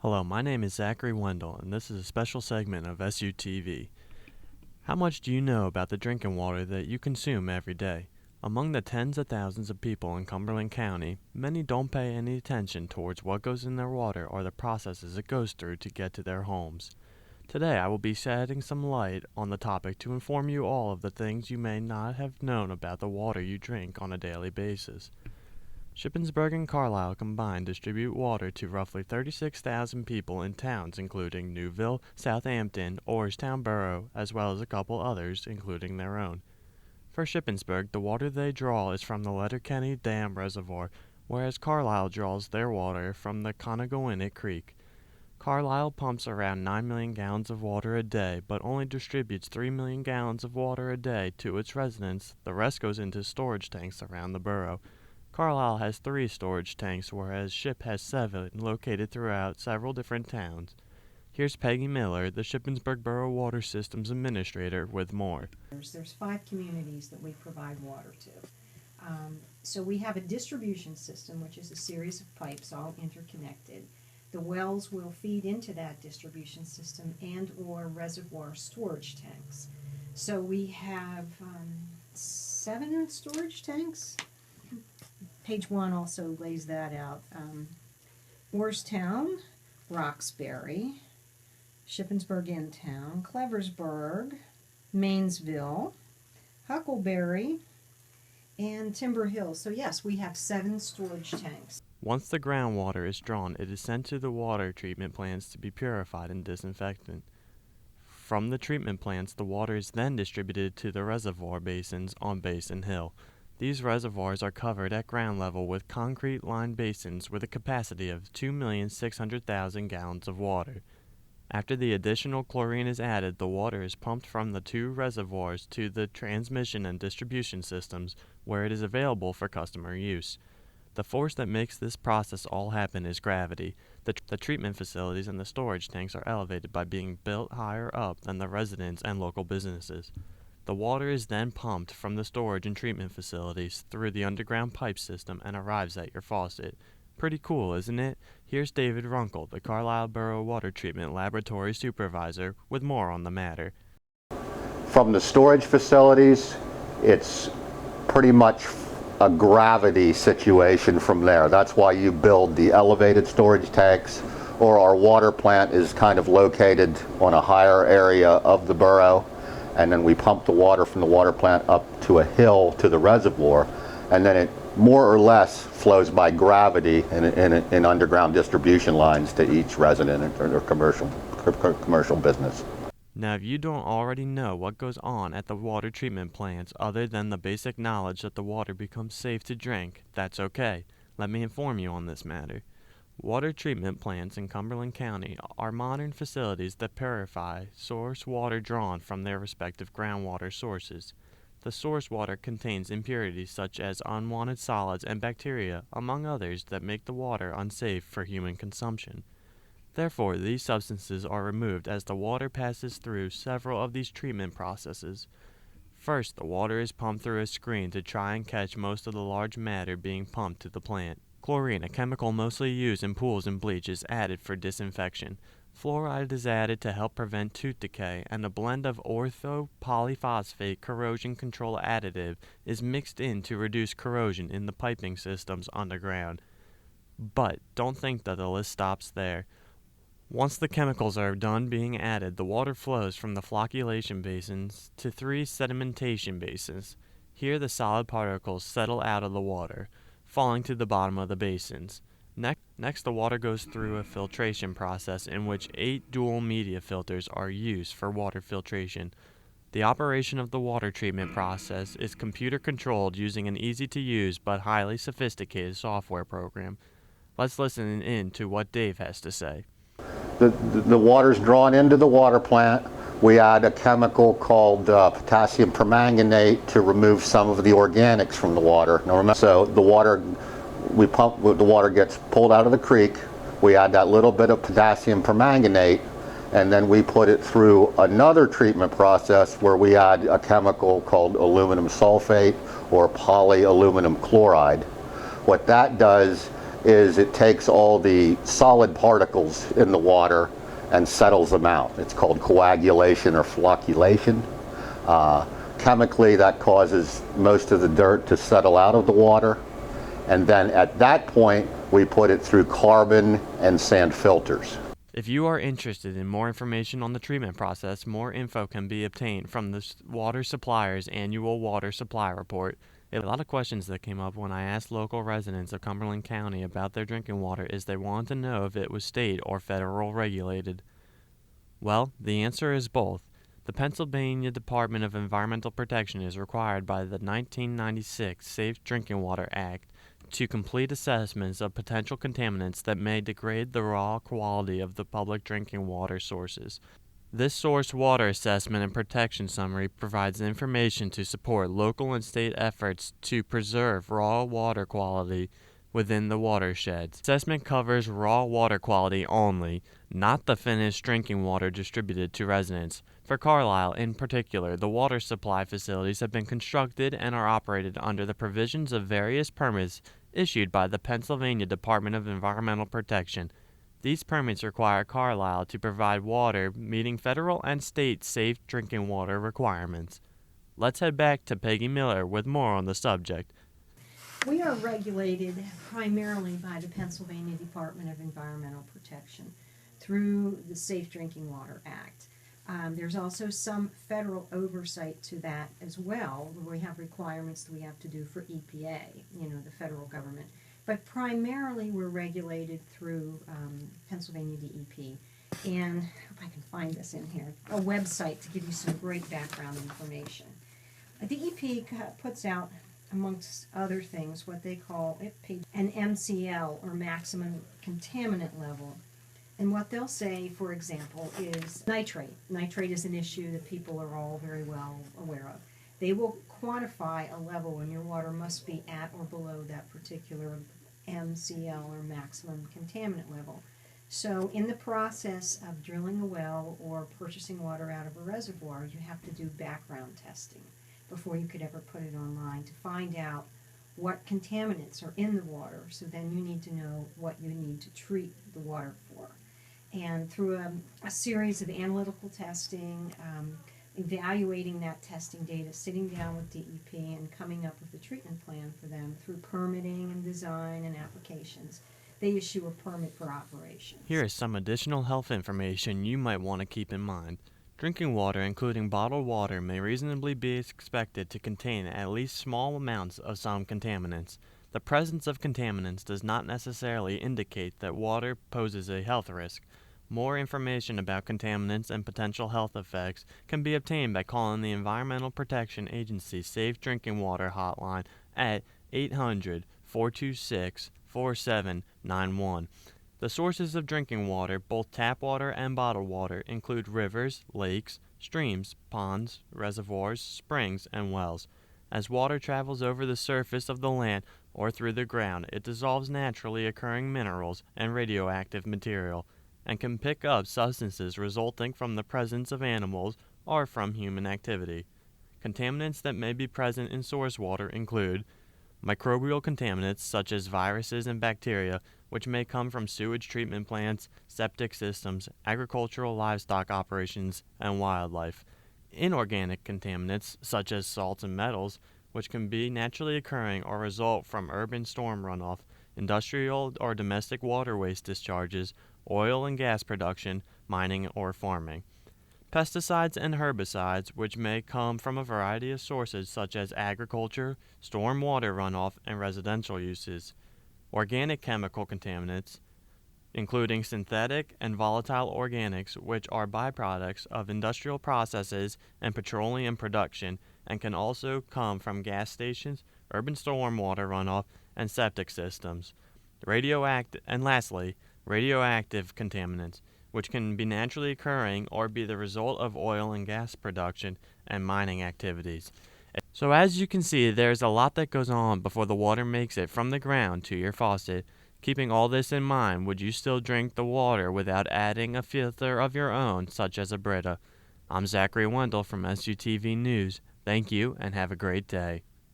Hello, my name is Zachary Wendel, and this is a special segment of SUTV. How much do you know about the drinking water that you consume every day? Among the tens of thousands of people in Cumberland County, many don't pay any attention towards what goes in their water or the processes it goes through to get to their homes. Today I will be shedding some light on the topic to inform you all of the things you may not have known about the water you drink on a daily basis. Shippensburg and Carlisle combined distribute water to roughly 36,000 people in towns including Newville, Southampton, Orrstown Borough, as well as a couple others, including their own. For Shippensburg, the water they draw is from the Letterkenny Dam Reservoir, whereas Carlisle draws their water from the Conegowinet Creek. Carlisle pumps around 9 million gallons of water a day, but only distributes 3 million gallons of water a day to its residents. The rest goes into storage tanks around the borough. Carlisle has 3 storage tanks, whereas Ship has 7, located throughout several different towns. Here's Peggy Miller, the Shippensburg Borough Water Systems Administrator, with more. There's 5 communities that we provide water to. So we have a distribution system, which is a series of pipes all interconnected. The wells will feed into that distribution system and or reservoir storage tanks. So we have 7 storage tanks. Page 1 also lays that out. Orrstown, Roxbury, Shippensburg in town, Cleversburg, Mainsville, Huckleberry, and Timber Hill. So yes, we have 7 storage tanks. Once the groundwater is drawn, it is sent to the water treatment plants to be purified and disinfected. From the treatment plants, the water is then distributed to the reservoir basins on Basin Hill. These reservoirs are covered at ground level with concrete-lined basins with a capacity of 2,600,000 gallons of water. After the additional chlorine is added, the water is pumped from the 2 reservoirs to the transmission and distribution systems, where it is available for customer use. The force that makes this process all happen is gravity. The treatment facilities and the storage tanks are elevated by being built higher up than the residents and local businesses. The water is then pumped from the storage and treatment facilities through the underground pipe system and arrives at your faucet. Pretty cool, isn't it? Here's David Runkle, the Carlisle Borough Water Treatment Laboratory Supervisor, with more on the matter. From the storage facilities, it's pretty much a gravity situation from there. That's why you build the elevated storage tanks, or our water plant is kind of located on a higher area of the borough. And then we pump the water from the water plant up to a hill to the reservoir, and then it more or less flows by gravity in underground distribution lines to each resident or commercial business. Now, if you don't already know what goes on at the water treatment plants other than the basic knowledge that the water becomes safe to drink, that's okay. Let me inform you on this matter. Water treatment plants in Cumberland County are modern facilities that purify source water drawn from their respective groundwater sources. The source water contains impurities such as unwanted solids and bacteria, among others, that make the water unsafe for human consumption. Therefore, these substances are removed as the water passes through several of these treatment processes. First, the water is pumped through a screen to try and catch most of the large matter being pumped to the plant. Chlorine, a chemical mostly used in pools and bleach, is added for disinfection. Fluoride is added to help prevent tooth decay, and a blend of orthopolyphosphate corrosion control additive is mixed in to reduce corrosion in the piping systems underground. But don't think that the list stops there. Once the chemicals are done being added, the water flows from the flocculation basins to 3 sedimentation basins. Here the solid particles settle out of the water, falling to the bottom of the basins. Next, the water goes through a filtration process in which 8 dual media filters are used for water filtration. The operation of the water treatment process is computer controlled using an easy-to-use but highly sophisticated software program. Let's listen in to what Dave has to say. The water's drawn into the water plant. We add a chemical called potassium permanganate to remove some of the organics from the water. Now remember, so the water gets pulled out of the creek. We add that little bit of potassium permanganate, and then we put it through another treatment process where we add a chemical called aluminum sulfate or polyaluminum chloride. What that does is it takes all the solid particles in the water and settles them out. It's called coagulation or flocculation. Chemically, that causes most of the dirt to settle out of the water. And then at that point, we put it through carbon and sand filters. If you are interested in more information on the treatment process, more info can be obtained from the water supplier's annual water supply report. A lot of questions that came up when I asked local residents of Cumberland County about their drinking water is they wanted to know if it was state or federal regulated. Well, the answer is both. The Pennsylvania Department of Environmental Protection is required by the 1996 Safe Drinking Water Act to complete assessments of potential contaminants that may degrade the raw quality of the public drinking water sources. This source water assessment and protection summary provides information to support local and state efforts to preserve raw water quality within the watersheds. Assessment covers raw water quality only, not the finished drinking water distributed to residents. For Carlisle in particular, the water supply facilities have been constructed and are operated under the provisions of various permits issued by the Pennsylvania Department of Environmental Protection. These permits require Carlisle to provide water meeting federal and state safe drinking water requirements. Let's head back to Peggy Miller with more on the subject. We are regulated primarily by the Pennsylvania Department of Environmental Protection through the Safe Drinking Water Act. There's also some federal oversight to that as well. We have requirements that we have to do for EPA, the federal government. But primarily we're regulated through Pennsylvania DEP. And I hope I can find this in here, a website to give you some great background information. DEP puts out, amongst other things, what they call an MCL, or maximum contaminant level. And what they'll say, for example, is nitrate. Nitrate is an issue that people are all very well aware of. They will quantify a level, and your water must be at or below that particular MCL, or maximum contaminant level. So in the process of drilling a well or purchasing water out of a reservoir, you have to do background testing before you could ever put it online to find out what contaminants are in the water. So then you need to know what you need to treat the water for. And through a series of analytical testing, evaluating that testing data, sitting down with DEP and coming up with a treatment plan for them through permitting and design and applications, they issue a permit for operations. Here is some additional health information you might want to keep in mind. Drinking water, including bottled water, may reasonably be expected to contain at least small amounts of some contaminants. The presence of contaminants does not necessarily indicate that water poses a health risk. More information about contaminants and potential health effects can be obtained by calling the Environmental Protection Agency Safe Drinking Water Hotline at 800-426-4791. The sources of drinking water, both tap water and bottled water, include rivers, lakes, streams, ponds, reservoirs, springs, and wells. As water travels over the surface of the land or through the ground, it dissolves naturally occurring minerals and radioactive material, and can pick up substances resulting from the presence of animals or from human activity. Contaminants that may be present in source water include microbial contaminants such as viruses and bacteria, which may come from sewage treatment plants, septic systems, agricultural livestock operations, and wildlife. Inorganic contaminants such as salts and metals, which can be naturally occurring or result from urban storm runoff, industrial or domestic water waste discharges, oil and gas production, mining, or farming. Pesticides and herbicides, which may come from a variety of sources such as agriculture, storm water runoff, and residential uses. Organic chemical contaminants, including synthetic and volatile organics, which are byproducts of industrial processes and petroleum production, and can also come from gas stations, urban stormwater runoff, and septic systems. Lastly, radioactive contaminants, which can be naturally occurring or be the result of oil and gas production and mining activities. So as you can see, there's a lot that goes on before the water makes it from the ground to your faucet. Keeping all this in mind, would you still drink the water without adding a filter of your own, such as a Brita? I'm Zachary Wendel from SUTV News. Thank you and have a great day.